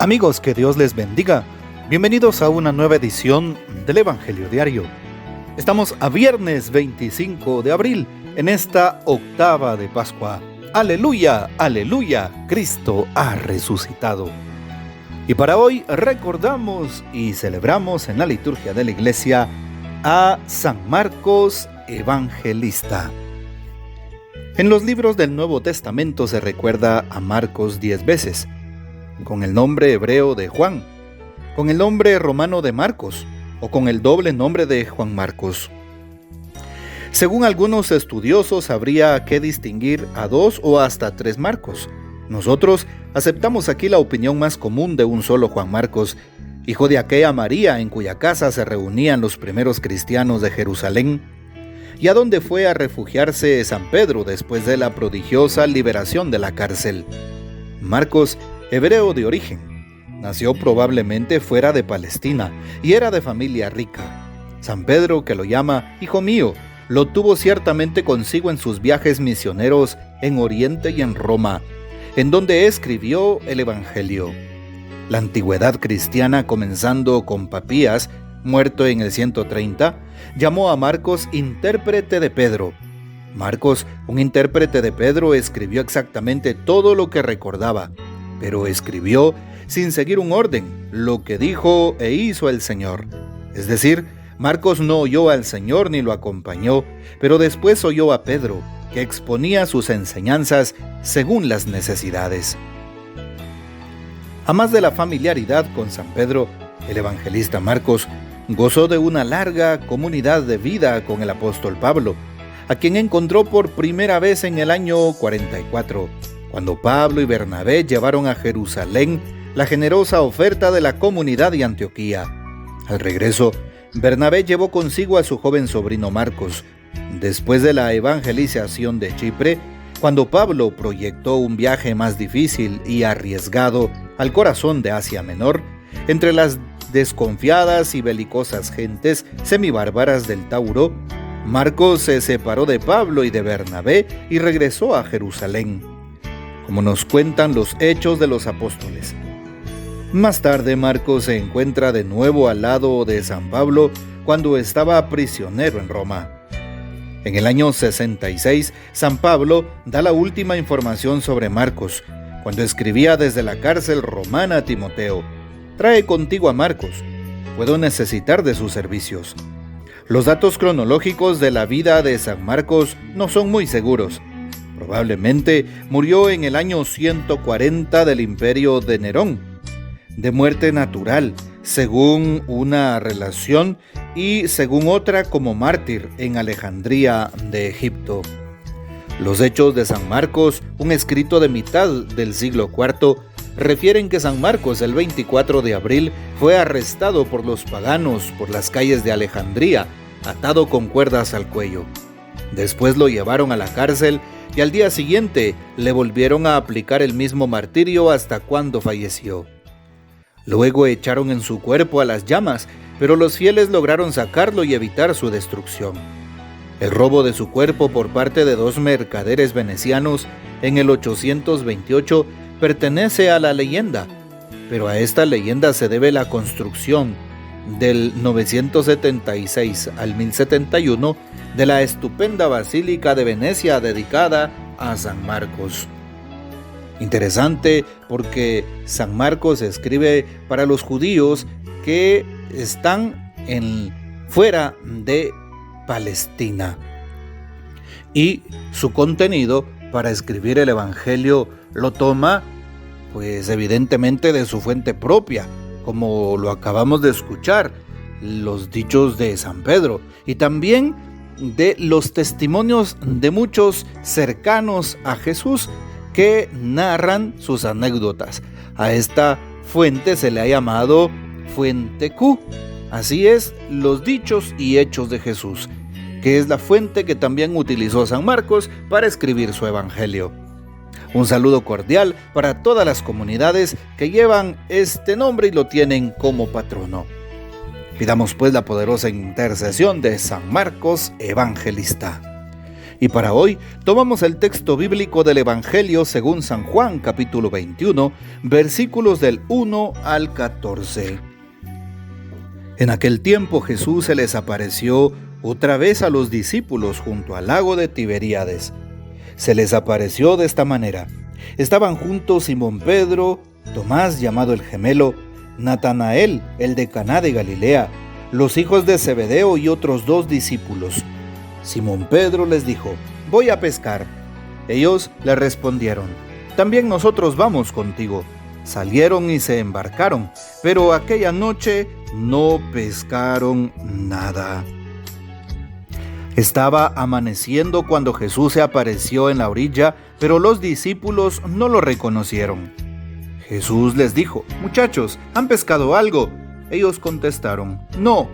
Amigos, que Dios les bendiga. Bienvenidos a una nueva edición del Evangelio Diario. Estamos a viernes 25 de abril, en esta octava de Pascua. ¡Aleluya! ¡Aleluya! Cristo ha resucitado. Y para hoy recordamos y celebramos en la liturgia de la Iglesia a San Marcos Evangelista. En los libros del Nuevo Testamento se recuerda a Marcos 10 veces, con el nombre hebreo de Juan, con el nombre romano de Marcos o con el doble nombre de Juan Marcos. Según algunos estudiosos, habría que distinguir a 2 o hasta 3 Marcos. Nosotros aceptamos aquí la opinión más común de un solo Juan Marcos, hijo de aquella María en cuya casa se reunían los primeros cristianos de Jerusalén, y a donde fue a refugiarse San Pedro después de la prodigiosa liberación de la cárcel. Marcos, hebreo de origen, nació probablemente fuera de Palestina y era de familia rica. San Pedro, que lo llama hijo mío, lo tuvo ciertamente consigo en sus viajes misioneros en Oriente y en Roma, en donde escribió el Evangelio. La antigüedad cristiana, comenzando con Papías, muerto en el 130, llamó a Marcos intérprete de Pedro. Marcos, un intérprete de Pedro, escribió exactamente todo lo que recordaba, pero escribió sin seguir un orden, lo que dijo e hizo el Señor. Es decir, Marcos no oyó al Señor ni lo acompañó, pero después oyó a Pedro, que exponía sus enseñanzas según las necesidades. A más de la familiaridad con San Pedro, el evangelista Marcos gozó de una larga comunidad de vida con el apóstol Pablo, a quien encontró por primera vez en el año 44, cuando Pablo y Bernabé llevaron a Jerusalén la generosa oferta de la comunidad de Antioquía. Al regreso, Bernabé llevó consigo a su joven sobrino Marcos. Después de la evangelización de Chipre, cuando Pablo proyectó un viaje más difícil y arriesgado al corazón de Asia Menor, entre las desconfiadas y belicosas gentes semibárbaras del Tauro, Marcos se separó de Pablo y de Bernabé y regresó a Jerusalén, como nos cuentan los Hechos de los Apóstoles. Más tarde, Marcos se encuentra de nuevo al lado de San Pablo cuando estaba prisionero en Roma. En el año 66, San Pablo da la última información sobre Marcos, cuando escribía desde la cárcel romana a Timoteo: «Trae contigo a Marcos, puedo necesitar de sus servicios». Los datos cronológicos de la vida de San Marcos no son muy seguros. Probablemente murió en el año 140 del imperio de Nerón, de muerte natural, según una relación, y según otra como mártir en Alejandría de Egipto. Los Hechos de San Marcos, un escrito de mitad del siglo IV, refieren que San Marcos el 24 de abril fue arrestado por los paganos por las calles de Alejandría, atado con cuerdas al cuello. Después lo llevaron a la cárcel y al día siguiente le volvieron a aplicar el mismo martirio hasta cuando falleció. Luego echaron en su cuerpo a las llamas, pero los fieles lograron sacarlo y evitar su destrucción. El robo de su cuerpo por parte de 2 mercaderes venecianos en el 828 pertenece a la leyenda, pero a esta leyenda se debe la construcción del 976 al 1071 de la estupenda Basílica de Venecia dedicada a San Marcos. Interesante porque San Marcos escribe para los judíos que están fuera de Palestina, y su contenido para escribir el Evangelio lo toma pues evidentemente de su fuente propia, como lo acabamos de escuchar, los dichos de San Pedro, y también de los testimonios de muchos cercanos a Jesús que narran sus anécdotas. A esta fuente se le ha llamado fuente Q. Así es, los dichos y hechos de Jesús, que es la fuente que también utilizó San Marcos para escribir su Evangelio. Un saludo cordial para todas las comunidades que llevan este nombre y lo tienen como patrono. Pidamos pues la poderosa intercesión de San Marcos Evangelista. Y para hoy tomamos el texto bíblico del Evangelio según San Juan, capítulo 21, versículos del 1 al 14. En aquel tiempo Jesús se les apareció otra vez a los discípulos junto al lago de Tiberíades. Se les apareció de esta manera. Estaban juntos Simón Pedro, Tomás llamado el gemelo, Natanael, el de Caná de Galilea, los hijos de Zebedeo y otros 2 discípulos. Simón Pedro les dijo: «Voy a pescar». Ellos le respondieron: «También nosotros vamos contigo». Salieron y se embarcaron, pero aquella noche no pescaron nada. Estaba amaneciendo cuando Jesús se apareció en la orilla, pero los discípulos no lo reconocieron. Jesús les dijo: «Muchachos, ¿han pescado algo?». Ellos contestaron: «No».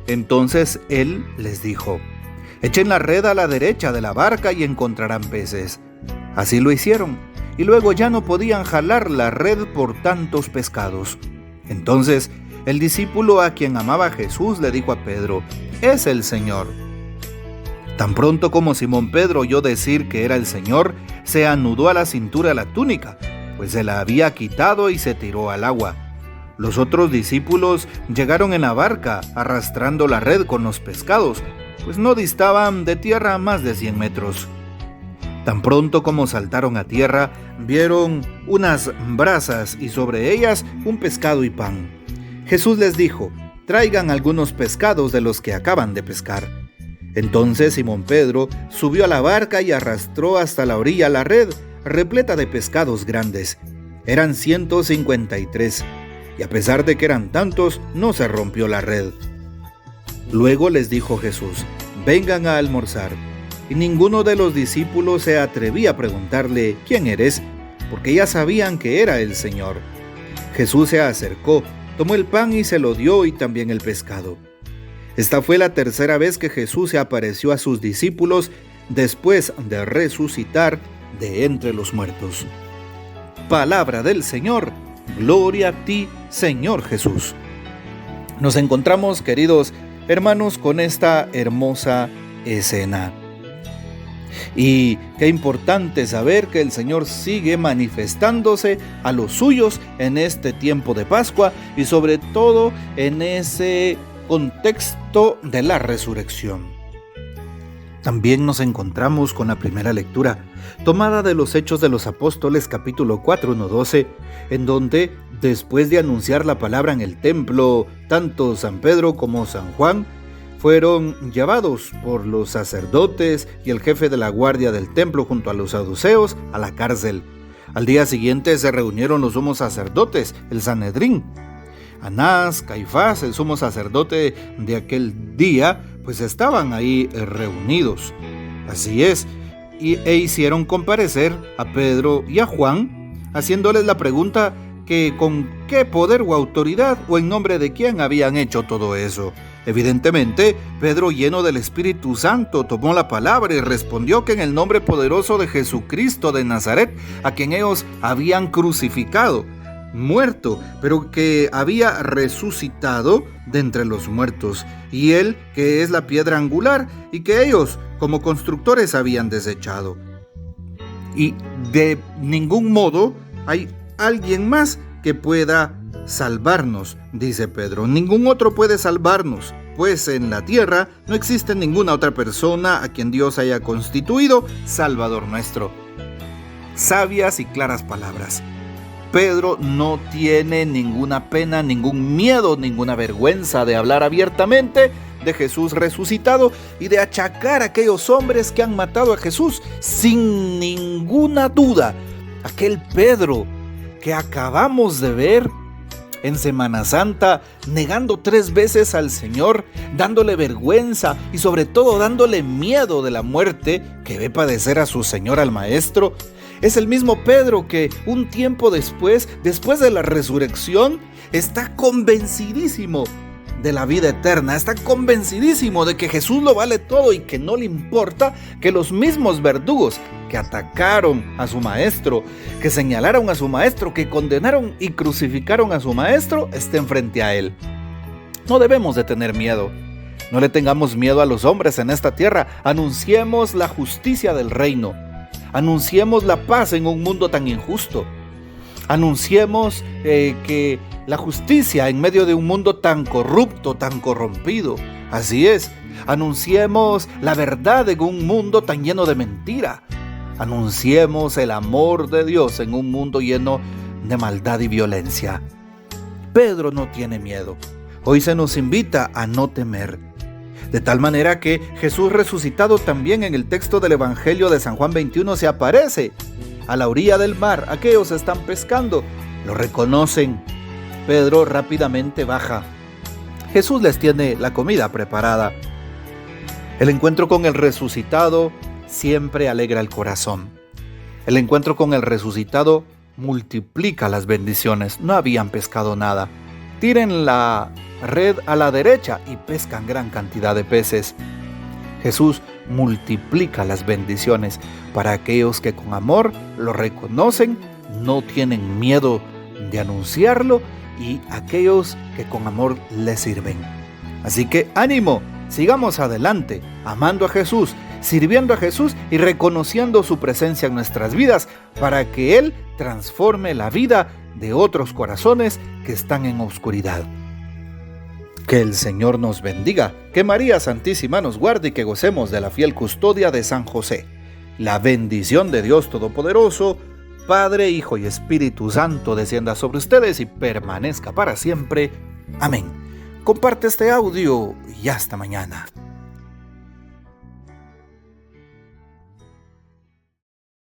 Entonces Él les dijo: «Echen la red a la derecha de la barca y encontrarán peces». Así lo hicieron, y luego ya no podían jalar la red por tantos pescados. Entonces el discípulo a quien amaba Jesús le dijo a Pedro: «Es el Señor». Tan pronto como Simón Pedro oyó decir que era el Señor, se anudó a la cintura la túnica, pues se la había quitado y se tiró al agua. Los otros discípulos llegaron en la barca arrastrando la red con los pescados, pues no distaban de tierra más de 100 metros. Tan pronto como saltaron a tierra, vieron unas brasas y sobre ellas un pescado y pan. Jesús les dijo: «Traigan algunos pescados de los que acaban de pescar». Entonces Simón Pedro subió a la barca y arrastró hasta la orilla la red, repleta de pescados grandes. Eran 153, y a pesar de que eran tantos, no se rompió la red. Luego les dijo Jesús: «Vengan a almorzar». Y ninguno de los discípulos se atrevía a preguntarle: «¿Quién eres?», porque ya sabían que era el Señor. Jesús se acercó, tomó el pan y se lo dio, y también el pescado. Esta fue la tercera vez que Jesús se apareció a sus discípulos después de resucitar de entre los muertos. Palabra del Señor. Gloria a ti, Señor Jesús. Nos encontramos, queridos hermanos, con esta hermosa escena. Y qué importante saber que el Señor sigue manifestándose a los suyos en este tiempo de Pascua y sobre todo en ese contexto de la resurrección. También nos encontramos con la primera lectura, tomada de los Hechos de los Apóstoles, capítulo 4, 1-12, en donde, después de anunciar la palabra en el templo, tanto San Pedro como San Juan fueron llevados por los sacerdotes y el jefe de la guardia del templo junto a los saduceos a la cárcel. Al día siguiente se reunieron los sumos sacerdotes, el Sanedrín. Anás, Caifás, el sumo sacerdote de aquel día, pues estaban ahí reunidos. Así es, e hicieron comparecer a Pedro y a Juan, haciéndoles la pregunta que con qué poder o autoridad o en nombre de quién habían hecho todo eso. Evidentemente, Pedro, lleno del Espíritu Santo, tomó la palabra y respondió que en el nombre poderoso de Jesucristo de Nazaret, a quien ellos habían crucificado, muerto, pero que había resucitado de entre los muertos, y él que es la piedra angular, y que ellos como constructores habían desechado. Y de ningún modo hay alguien más que pueda salvarnos, dice Pedro. Ningún otro puede salvarnos, pues en la tierra no existe ninguna otra persona a quien Dios haya constituido Salvador nuestro. Sabias y claras palabras. Pedro no tiene ninguna pena, ningún miedo, ninguna vergüenza de hablar abiertamente de Jesús resucitado y de achacar a aquellos hombres que han matado a Jesús sin ninguna duda. Aquel Pedro que acabamos de ver en Semana Santa, negando 3 veces al Señor, dándole vergüenza y sobre todo dándole miedo de la muerte que ve padecer a su Señor, al Maestro. Es el mismo Pedro que un tiempo después de la resurrección, está convencidísimo de la vida eterna, está convencidísimo de que Jesús lo vale todo y que no le importa que los mismos verdugos que atacaron a su maestro, que señalaron a su maestro, que condenaron y crucificaron a su maestro, estén frente a él. No debemos de tener miedo. No le tengamos miedo a los hombres en esta tierra. Anunciemos la justicia del reino. Anunciemos la paz en un mundo tan injusto. Anunciemos que la justicia en medio de un mundo tan corrupto, tan corrompido. Así es. Anunciemos la verdad en un mundo tan lleno de mentira. Anunciemos el amor de Dios en un mundo lleno de maldad y violencia. Pedro no tiene miedo. Hoy se nos invita a no temer. De tal manera que Jesús resucitado también en el texto del Evangelio de San Juan 21 se aparece a la orilla del mar. Aquellos están pescando, lo reconocen. Pedro rápidamente baja. Jesús les tiene la comida preparada. El encuentro con el resucitado siempre alegra el corazón. El encuentro con el resucitado multiplica las bendiciones. No habían pescado nada. Tiren la red a la derecha y pescan gran cantidad de peces. Jesús multiplica las bendiciones para aquellos que con amor lo reconocen, no tienen miedo de anunciarlo, y aquellos que con amor le sirven. Así que ánimo, sigamos adelante, amando a Jesús, sirviendo a Jesús y reconociendo su presencia en nuestras vidas para que Él transforme la vida de otros corazones que están en oscuridad. Que el Señor nos bendiga, que María Santísima nos guarde y que gocemos de la fiel custodia de San José. La bendición de Dios Todopoderoso, Padre, Hijo y Espíritu Santo descienda sobre ustedes y permanezca para siempre. Amén. Comparte este audio y hasta mañana.